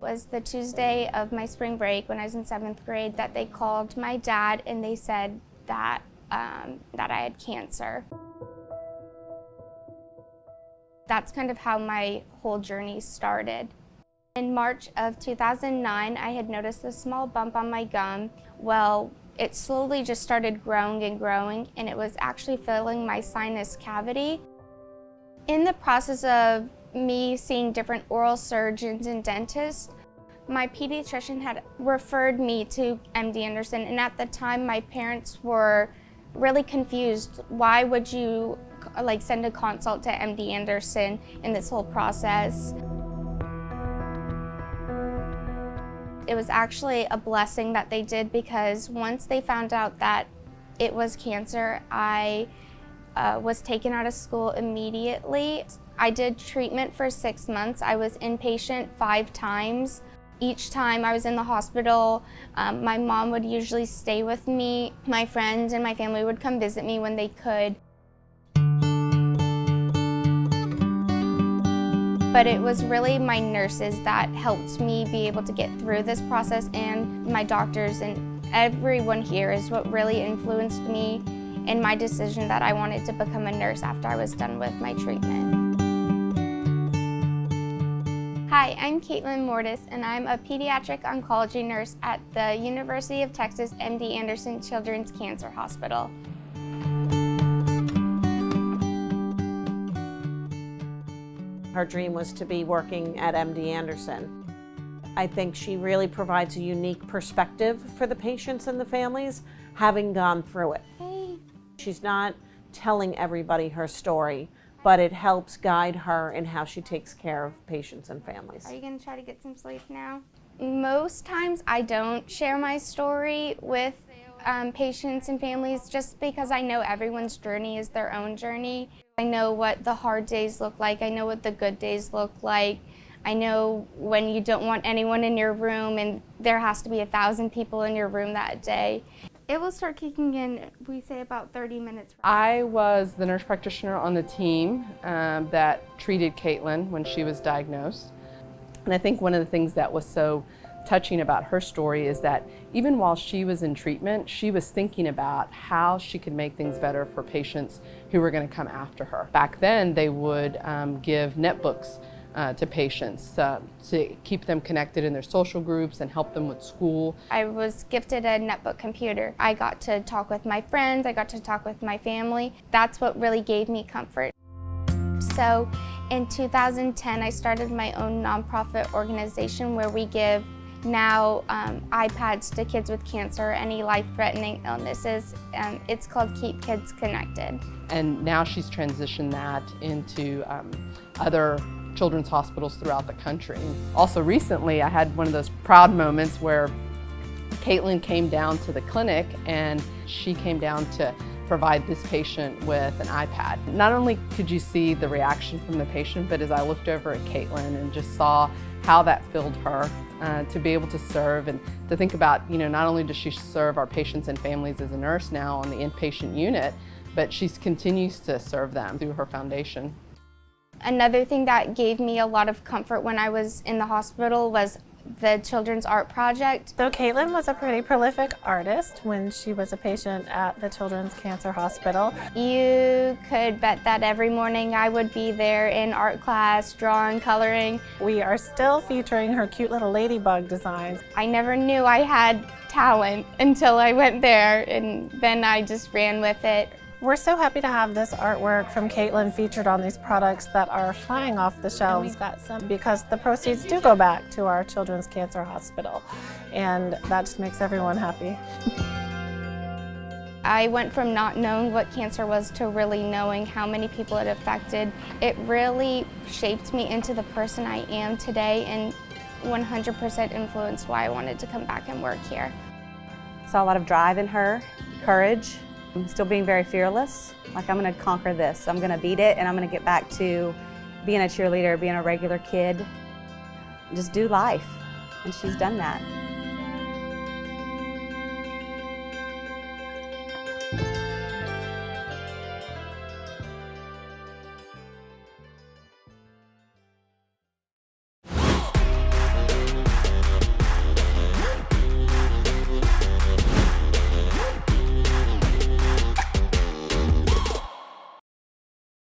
was the Tuesday of my spring break when I was in 7th grade that they called my dad and they said that, that I had cancer. That's kind of how my whole journey started. In March of 2009, I had noticed a small bump on my gum. Well, it slowly just started growing and growing, and it was actually filling my sinus cavity. In the process of me seeing different oral surgeons and dentists, my pediatrician had referred me to MD Anderson, and at the time my parents were really confused. Why would you send a consult to MD Anderson in this whole process? It was actually a blessing that they did, because once they found out that it was cancer, I was taken out of school immediately. I did treatment for 6 months. I was inpatient 5 times. Each time I was in the hospital, my mom would usually stay with me. My friends and my family would come visit me when they could. But it was really my nurses that helped me be able to get through this process, and my doctors and everyone here is what really influenced me in my decision that I wanted to become a nurse after I was done with my treatment. Hi, I'm Caitlyn Mortus, and I'm a pediatric oncology nurse at the University of Texas MD Anderson Children's Cancer Hospital. Her dream was to be working at MD Anderson. I think she really provides a unique perspective for the patients and the families, having gone through it. Hey. She's not telling everybody her story, but it helps guide her in how she takes care of patients and families. Are you gonna try to get some sleep now? Most times I don't share my story with patients and families, just because I know everyone's journey is their own journey. I know what the hard days look like. I know what the good days look like. I know when you don't want anyone in your room and there has to be 1,000 people in your room that day. It will start kicking in, we say, about 30 minutes. I was the nurse practitioner on the team that treated Caitlyn when she was diagnosed. And I think one of the things that was so touching about her story is that even while she was in treatment, she was thinking about how she could make things better for patients who were going to come after her. Back then, they would give netbooks to patients to keep them connected in their social groups and help them with school. I was gifted a netbook computer. I got to talk with my friends, I got to talk with my family. That's what really gave me comfort. So in 2010, I started my own nonprofit organization where we give now iPads to kids with cancer or any life-threatening illnesses. It's called Keep Kids Connected. And now she's transitioned that into other children's hospitals throughout the country. Also recently, I had one of those proud moments where Caitlyn came down to the clinic and she came down to provide this patient with an iPad. Not only could you see the reaction from the patient, but as I looked over at Caitlyn and just saw how that filled her to be able to serve and to think about, not only does she serve our patients and families as a nurse now on the inpatient unit, but she continues to serve them through her foundation. Another thing that gave me a lot of comfort when I was in the hospital was the Children's Art Project. So Caitlyn was a pretty prolific artist when she was a patient at the Children's Cancer Hospital. You could bet that every morning I would be there in art class, drawing, coloring. We are still featuring her cute little ladybug designs. I never knew I had talent until I went there, and then I just ran with it. We're so happy to have this artwork from Caitlyn featured on these products that are flying off the shelves. We've got some because the proceeds do go back to our Children's Cancer Hospital, and that just makes everyone happy. I went from not knowing what cancer was to really knowing how many people it affected. It really shaped me into the person I am today, and 100% influenced why I wanted to come back and work here. Saw a lot of drive in her, courage. I'm still being very fearless. Like, I'm gonna conquer this. I'm gonna beat it, and I'm gonna get back to being a cheerleader, being a regular kid. Just do life. And she's done that.